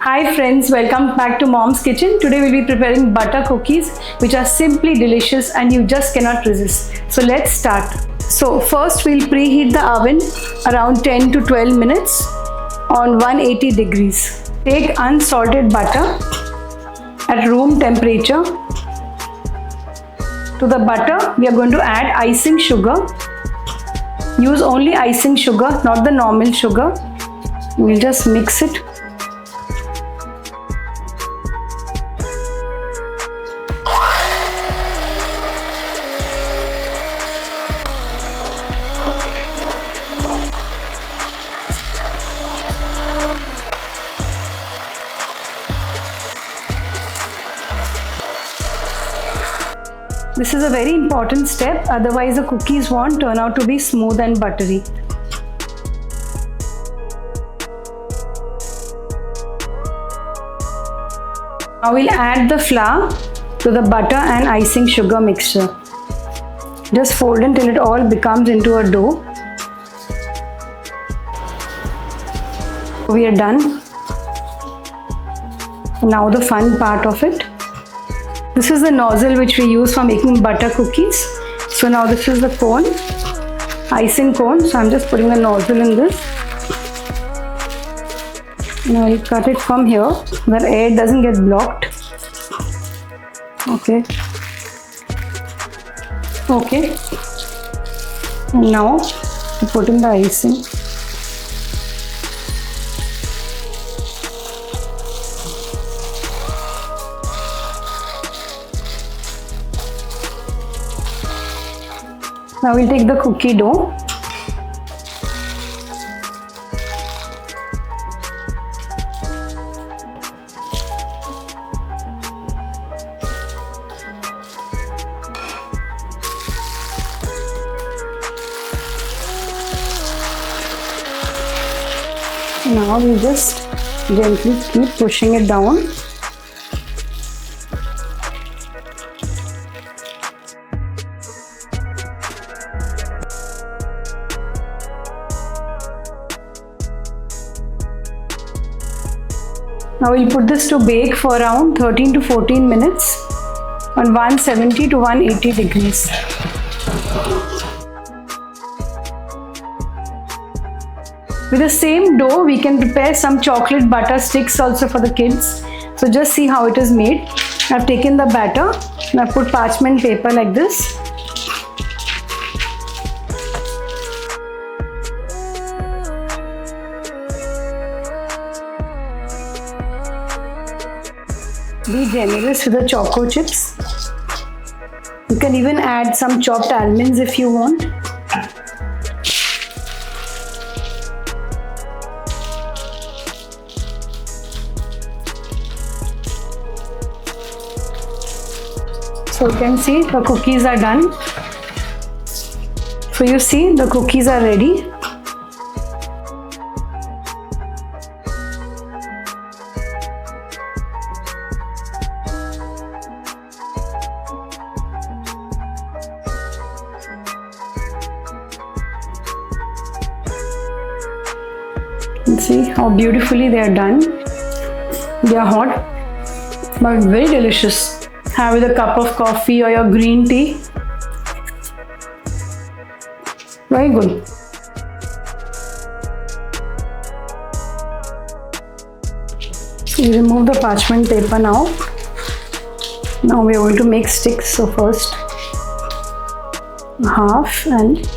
Hi friends, welcome back to Mom's Kitchen. Today we'll be preparing butter cookies which are simply delicious and you just cannot resist. So let's start. So first we'll preheat the oven around 10 to 12 minutes on 180 degrees. Take unsalted butter at room temperature. To the butter we are going to add icing sugar. Use only icing sugar, not the normal sugar. We'll just mix it. This is a very important step, otherwise the cookies won't turn out to be smooth and buttery. Now we'll add the flour to the butter and icing sugar mixture. Just fold until it all becomes into a dough. We are done. Now the fun part of it. This is the nozzle which we use for making butter cookies. So now this is the cone, icing cone. So I'm just putting the nozzle in this. Now you cut it from here where air doesn't get blocked. Okay. And now you put in the icing. Now we'll take the cookie dough. Now we just gently keep pushing it down. Now we'll put this to bake for around 13 to 14 minutes on 170 to 180 degrees. With the same dough, we can prepare some chocolate butter sticks also for the kids. So just see how it is made. I've taken the batter and I've put parchment paper like this. Be generous with the choco chips. You can even add some chopped almonds if you want. So you can see the cookies are done. So you see the cookies are ready. See how beautifully they are done. They are hot but very delicious. Have with a cup of coffee or your green tea. Very good. So you remove the parchment paper now. Now we are going to make sticks. So first half and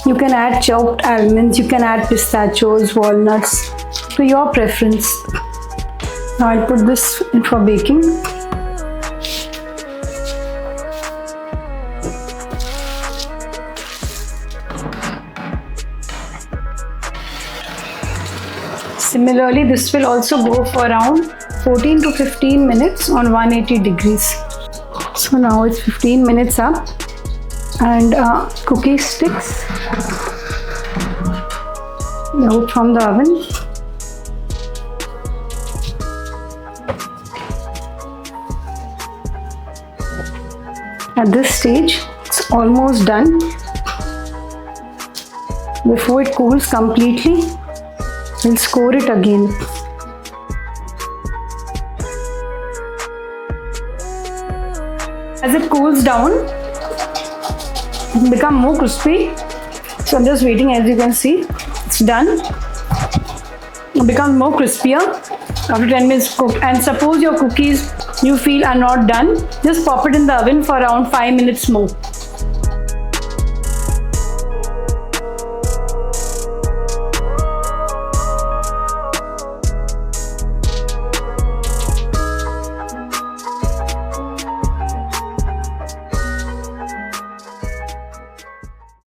you can add chopped almonds, you can add pistachios, walnuts, to your preference. Now I'll put this in for baking. Similarly, this will also go for around 14 to 15 minutes on 180 degrees. So now it's 15 minutes up. And cookie sticks out from the oven. At this stage, it's almost done. Before it cools completely, we'll score it again. As it cools down, it will become more crispy. So I'm just waiting. As you can see, it's done. It becomes more crispier after 10 minutes cooked. And suppose your cookies you feel are not done, just pop it in the oven for around 5 minutes more.